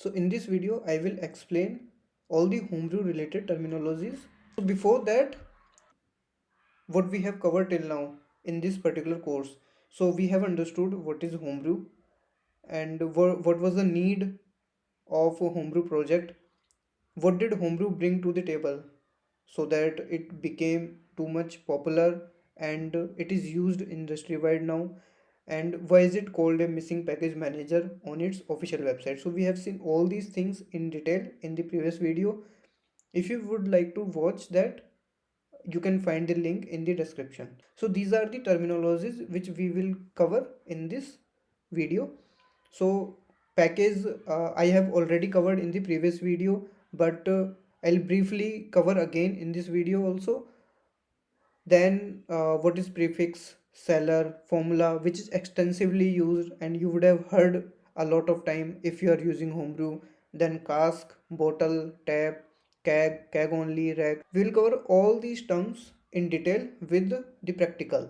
So in this video I will explain all the homebrew related terminologies. So before that, what we have covered till now in this particular course. So we have understood what is homebrew and what was the need of a homebrew project. What did homebrew bring to the table so that it became too much popular and it is used industry wide now, and why is it called a missing package manager on its official website. So we have seen all these things in detail in the previous video. If you would like to watch that, you can find the link in the description. So these are the terminologies which we will cover in this video. So package, I have already covered in the previous video, but I'll briefly cover again in this video also. Then what is prefix, cellar, formula, which is extensively used and you would have heard a lot of time if you are using homebrew. Then cask, bottle, tap, keg, keg only, rack. We will cover all these terms in detail with the practical.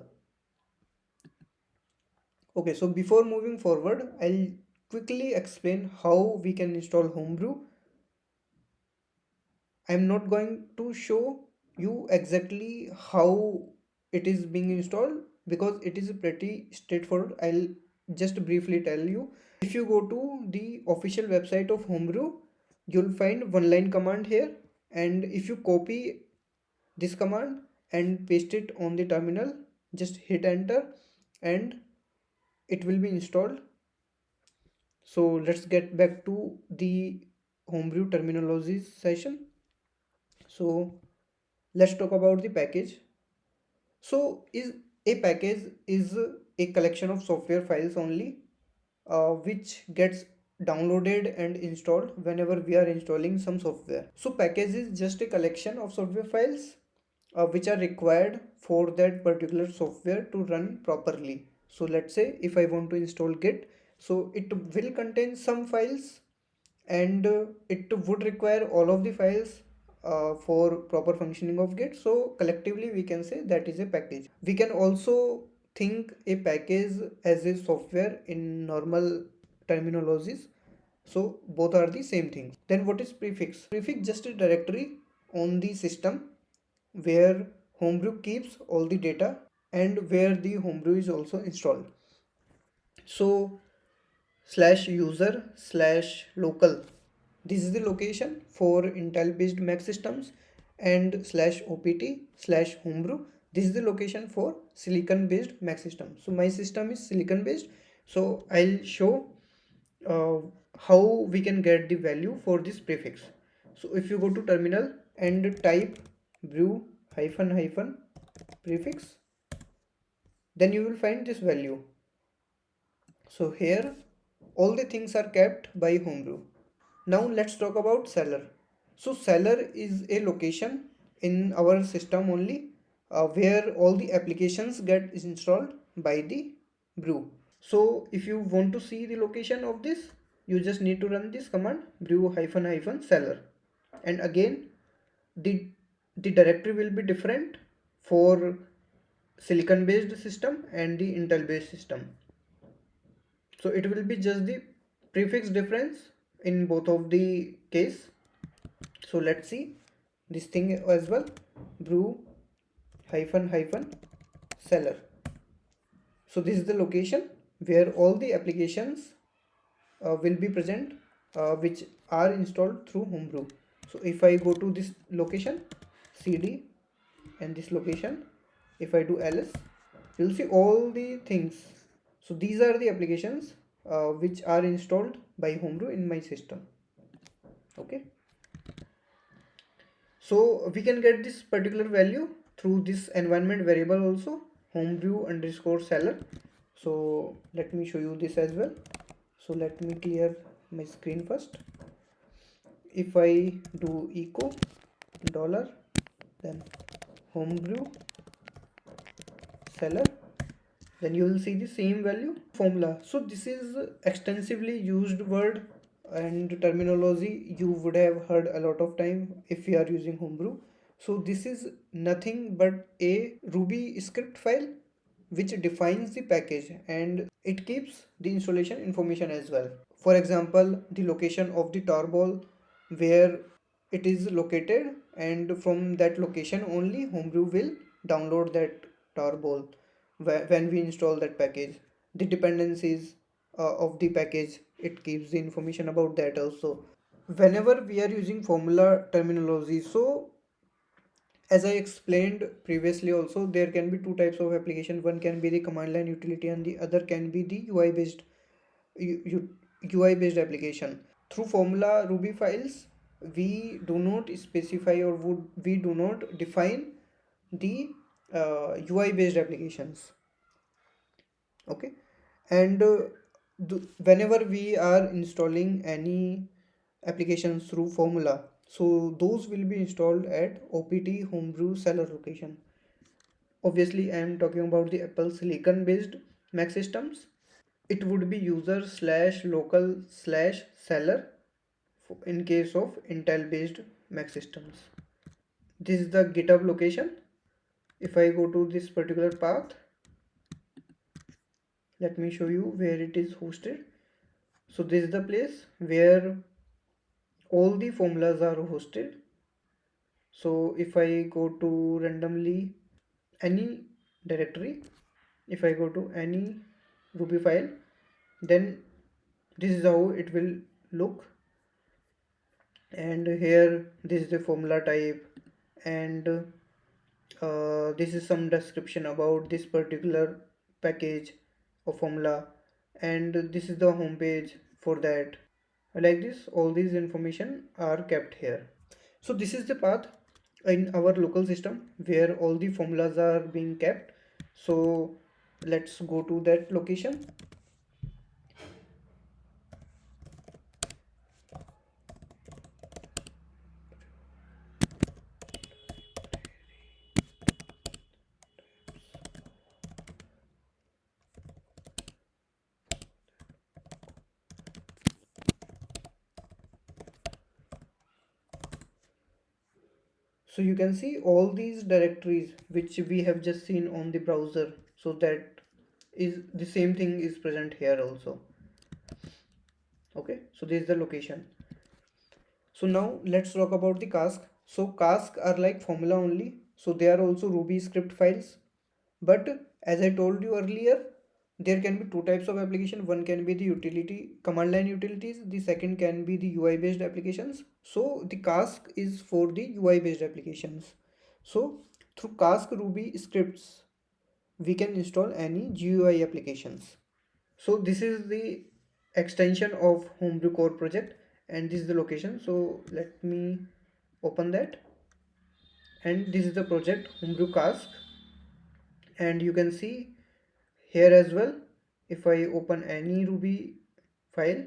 Okay, so before moving forward, I'll quickly explain how we can install homebrew. I'm not going to show you exactly how it is being installed because it is pretty straightforward. I'll just briefly tell you. If you go to the official website of Homebrew, you'll find one line command here, and if you copy this command and paste it on the terminal, just hit enter and it will be installed. So let's get back to the Homebrew terminologies session. So let's talk about the package. So is a package is a collection of software files only, which gets downloaded and installed whenever we are installing some software. So package is just a collection of software files which are required for that particular software to run properly. So let's say if I want to install Git, so it will contain some files and it would require all of the files for proper functioning of Git. So collectively we can say that is a package. We can also think a package as a software in normal terminologies. So both are the same thing. Then what is prefix? Prefix just a directory on the system where Homebrew keeps all the data and where the Homebrew is also installed. So /user/local, this is the location for Intel based Mac systems, and /opt/homebrew, this is the location for silicon based Mac system. So my system is silicon based, so I'll show uh, how we can get the value for this prefix. So if you go to terminal and type brew hyphen hyphen prefix, then you will find this value. So here all the things are kept by Homebrew. Now let's talk about Cellar. So Cellar is a location in our system only where all the applications get installed by the brew. So if you want to see the location of this, you just need to run this command brew hyphen hyphen cellar, and again the directory will be different for silicon based system and the Intel based system. So it will be just the prefix difference in both of the case. So let's see this thing as well, brew hyphen hyphen cellar. So this is the location where all the applications will be present which are installed through Homebrew. So if I go to this location cd and this location, if I do ls, you'll see all the things. So these are the applications which are installed by Homebrew in my system. Okay, so we can get this particular value through this environment variable also, homebrew underscore cellar. So let me show you this as well. So let me clear my screen first. If I do echo dollar then homebrew cellar, then you will see the same value formula. So this is extensively used word and terminology you would have heard a lot of time if you are using Homebrew. So this is nothing but a Ruby script file which defines the package and it keeps the installation information as well. For example, the location of the tar ball, where it is located, and from that location only Homebrew will download that tar ball when we install that package. The dependencies of the package, it gives the information about that also. Whenever we are using formula terminology, so as I explained previously also, there can be two types of application. One can be the command line utility and the other can be the UI based application. Through formula Ruby files, we do not specify or we do not define the UI based applications. Okay, and whenever we are installing any applications through formula, so those will be installed at opt homebrew cellar location. Obviously I am talking about the Apple silicon based Mac systems. It would be user slash local slash cellar in case of Intel based Mac systems. This is the GitHub location. If I go to this particular path, let me show you where it is hosted. So this is the place where all the formulas are hosted. So if I go to randomly any directory, if I go to any Ruby file, then this is how it will look. And here this is the formula type, and this is some description about this particular package of formula, and this is the home page for that. Like this, all these information are kept here. So this is the path in our local system where all the formulas are being kept. So let's go to that location. So you can see all these directories which we have just seen on the browser. So that is the same thing is present here also. Okay, so this is the location. So now let's talk about the Cask. So Cask are like formula only. So they are also Ruby script files. But as I told you earlier, there can be two types of application. One can be the utility command line utilities. The second can be the UI based applications. So the Cask is for the UI based applications. So through Cask Ruby scripts, we can install any GUI applications. So this is the extension of Homebrew core project, and this is the location. So let me open that, and this is the project Homebrew Cask, and you can see here as well. If I open any Ruby file,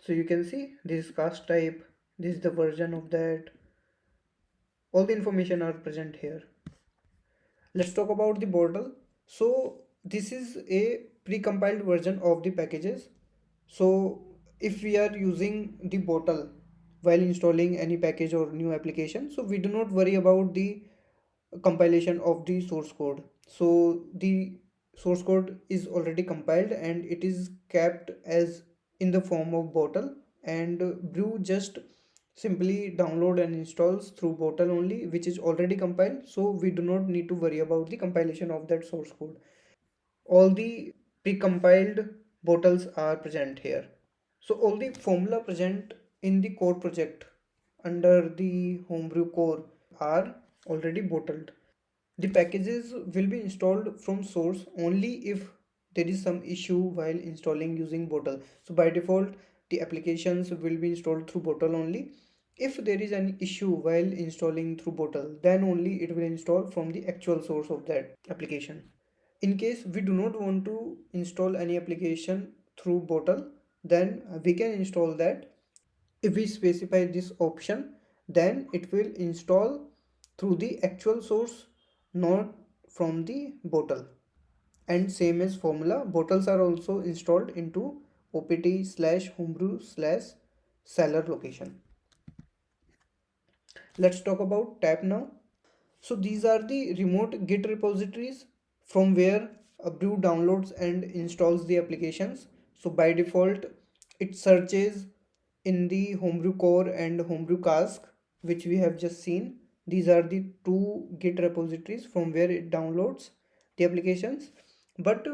so you can see this is Cask type, this is the version of that, all the information are present here. Let's talk about the bottle. So this is a pre-compiled version of the packages. So if we are using the bottle while installing any package or new application, so we do not worry about the compilation of the source code. So the source code is already compiled and it is kept as in the form of bottle, and brew just simply download and installs through bottle only, which is already compiled, so we do not need to worry about the compilation of that source code. All the pre-compiled bottles are present here. So all the formula present in the core project under the homebrew core are already bottled. The packages will be installed from source only if there is some issue while installing using bottle. So by default, the applications will be installed through bottle only. If there is an issue while installing through bottle, then only it will install from the actual source of that application. In case we do not want to install any application through bottle, then we can install that. If we specify this option, then it will install through the actual source, not from the bottle. And same as formula, bottles are also installed into opt slash homebrew slash cellar location. Let's talk about tab now. So these are the remote Git repositories from where a brew downloads and installs the applications. So by default, It searches in the Homebrew core and Homebrew Cask, which we have just seen. These are the two Git repositories from where it downloads the applications. But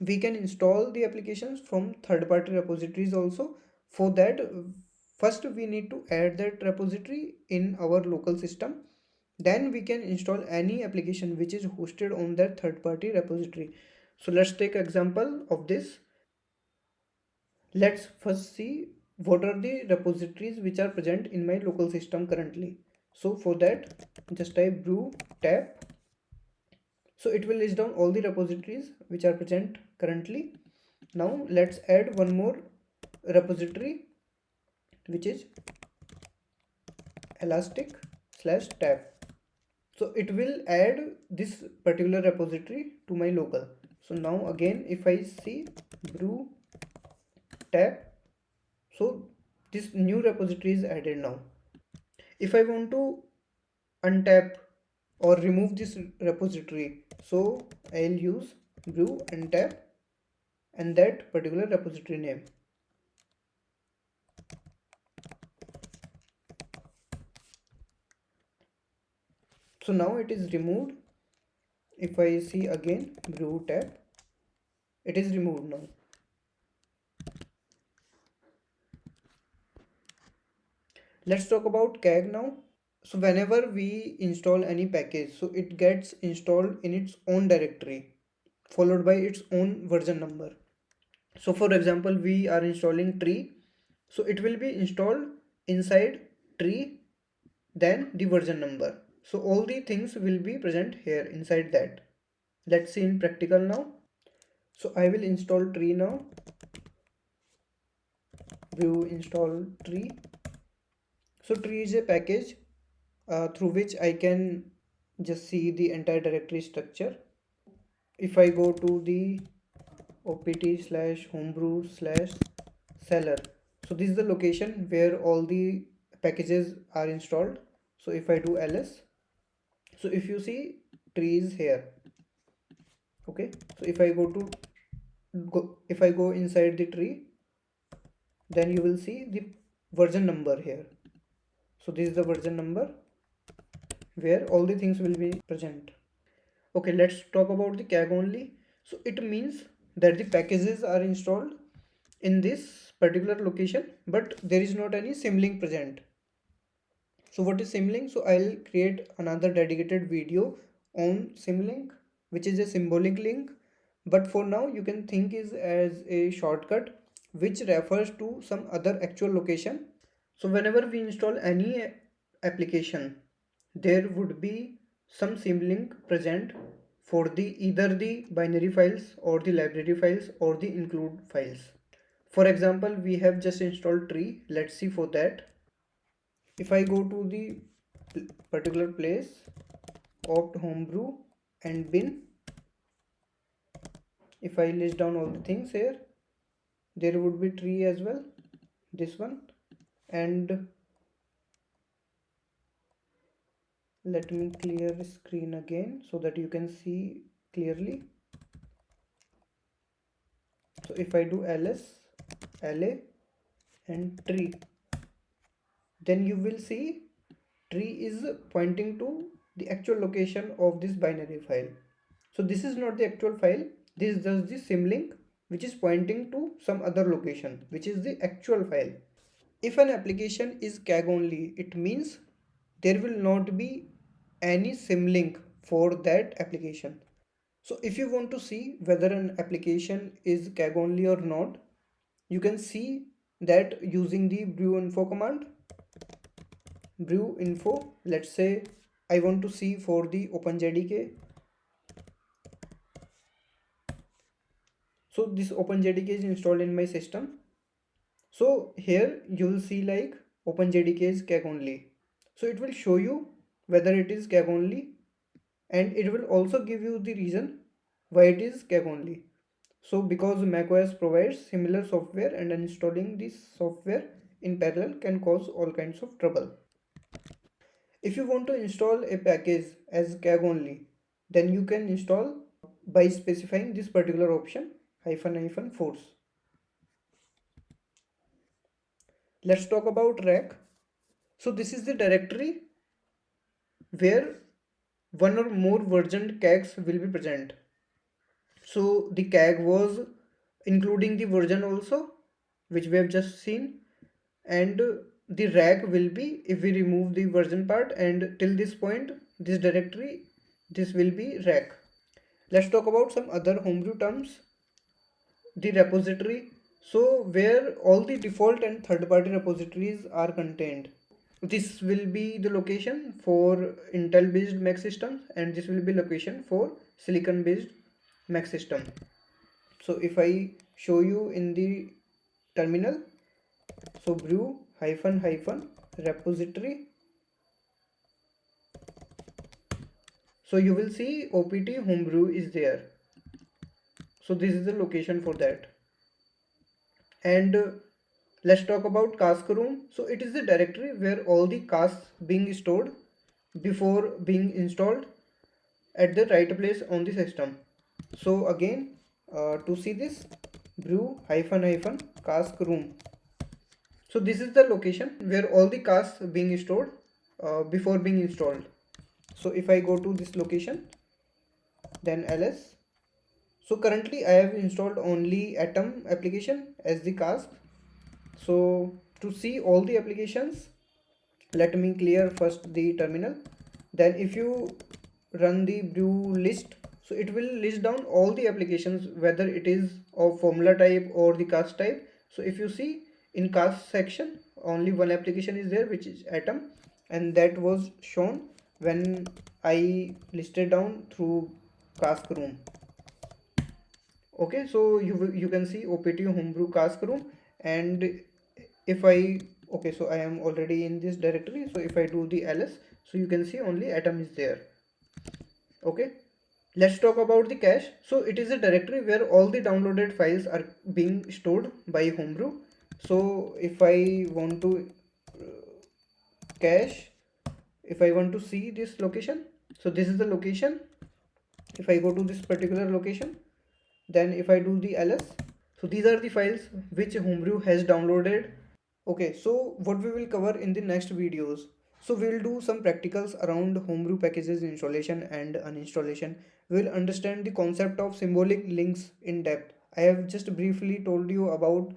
we can install the applications from third-party repositories also. For that, first we need to add that repository in our local system. Then we can install any application which is hosted on that third-party repository. So let's take example of this. Let's first see what are the repositories which are present in my local system currently. So for that, just type brew tap. So it will list down all the repositories which are present currently. Now let's add one more repository, which is elastic slash tap. So it will add this particular repository to my local. So now again, if I see brew tap, so this new repository is added now. If I want to untap or remove this repository, so I'll use brew untap and that particular repository name. So now it is removed. If I see again brew tap, it is removed now. Let's talk about Keg now. So whenever we install any package, so it gets installed in its own directory followed by its own version number. So for example, we are installing tree, so it will be installed inside tree, then the version number. So all the things will be present here inside that. Let's see in practical now. So I will install tree now. View install tree. So tree is a package through which I can just see the entire directory structure. If I go to the opt slash homebrew slash cellar, so this is the location where all the packages are installed. So if I do ls, so if you see tree is here. Okay, so if I if I go inside the tree, then you will see the version number here. So this is the version number where all the things will be present. Okay, let's talk about the keg only. So it means that the packages are installed in this particular location, but there is not any symlink present. So what is symlink? So I'll create another dedicated video on symlink, which is a symbolic link. But for now, you can think is as a shortcut which refers to some other actual location. So whenever we install any application, there would be some symlink present for the either the binary files or the library files or the include files. For example, we have just installed tree. Let's see for that. If I go to the particular place, opt homebrew and bin, if I list down all the things here, there would be tree as well, this one, and let me clear the screen again so that you can see clearly. So if I do ls, la and tree, then you will see tree is pointing to the actual location of this binary file. So this is not the actual file, this is just the symlink which is pointing to some other location which is the actual file. If an application is keg only, it means there will not be any symlink for that application. So if you want to see whether an application is keg only or not, you can see that using the brew info command. Brew info, let's say I want to see for the OpenJDK. So this OpenJDK is installed in my system. So here you will see like OpenJDK is keg only. So it will show you whether it is keg only, and it will also give you the reason why it is keg only. So because macOS provides similar software and installing this software in parallel can cause all kinds of trouble. If you want to install a package as keg only, then you can install by specifying this particular option -force. Let's talk about rack. So this is the directory where one or more versioned kegs will be present. So the keg was including the version also, which we have just seen, and the rack will be if we remove the version part, and till this point this directory, this will be rack. Let's talk about some other homebrew terms. The repository, so where all the default and third party repositories are contained. This will be the location for Intel based Mac systems, and this will be location for silicon based Mac system. So if I show you in the terminal, so brew hyphen hyphen repository, so you will see opt homebrew is there. So this is the location for that. And let's talk about Caskroom. So it is the directory where all the casks being stored before being installed at the right place on the system. So again, to see this, brew hyphen hyphen cask room. So this is the location where all the casks being stored before being installed. So if I go to this location, then ls. So currently I have installed only Atom application as the cask. So to see all the applications, let me clear first the terminal. Then if you run the brew list, so it will list down all the applications, whether it is of formula type or the cask type. So if you see in cask section, only one application is there, which is Atom, and that was shown when I listed down through Caskroom. Okay, so you can see opt homebrew Caskroom, and if I, okay, so I am already in this directory. So if I do the ls, so you can see only Atom is there. Okay, let's talk about the cache. So it is a directory where all the downloaded files are being stored by homebrew. So if I want to cache, if I want to see this location, so this is the location. If I go to this particular location, then if I do the ls, so these are the files which homebrew has downloaded. Okay, so what we will cover in the next videos. So we'll do some practicals around homebrew packages installation and uninstallation. We'll understand the concept of symbolic links in depth. I have just briefly told you about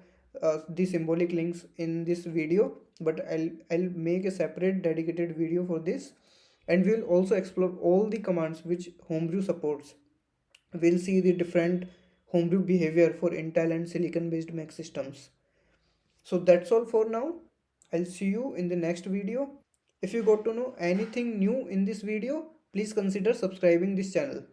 the symbolic links in this video, but I'll make a separate dedicated video for this, and we'll also explore all the commands which homebrew supports. We'll see the different homebrew behavior for Intel and silicon based Mac systems. So that's all for now. I'll see you in the next video. If you got to know anything new in this video, please consider subscribing this channel.